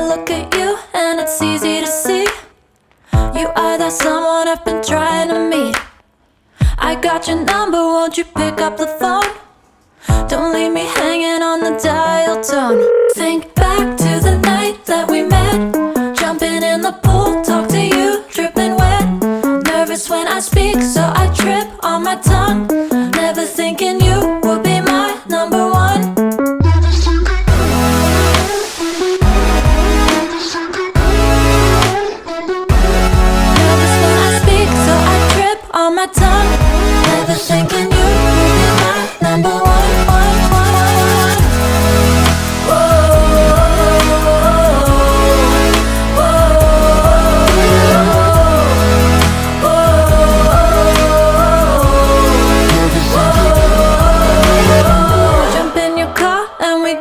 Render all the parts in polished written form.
look at you and it's easy to see you are that someone I've been trying to meet. I got your number, won't you pick up the phone? Don't leave me hanging on the dial tone. Think back to the night that we met, jumping in the pool, talk to you, dripping wet. Nervous when I speak, so I trip on my tongue. Never thinking you would be my number one. Nervous when I speak, so I trip on my tongue. Never thinking you would be my number one.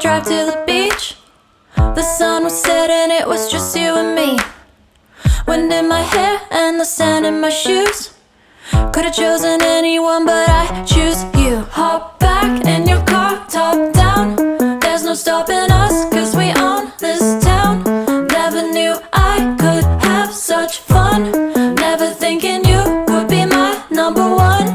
Drive to the beach. The sun was setting, it was just you and me. Wind in my hair and the sand in my shoes. Could've chosen anyone, but I choose you. Hop back in your car, top down. There's no stopping us, cause we own this town. Never knew I could have such fun. Never thinking you would be my number one.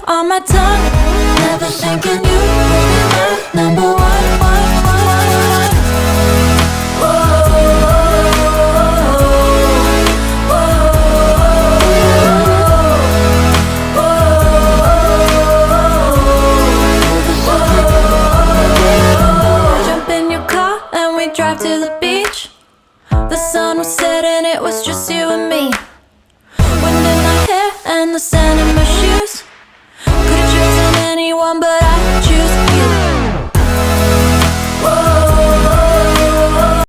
On my tongue, never thinking you would be my number one. Jump in your car and we drive to the beach. The sun was setting, it was just you and me. Wind in my hair and the sand in my shoes. Could've chosen anyone, but I choose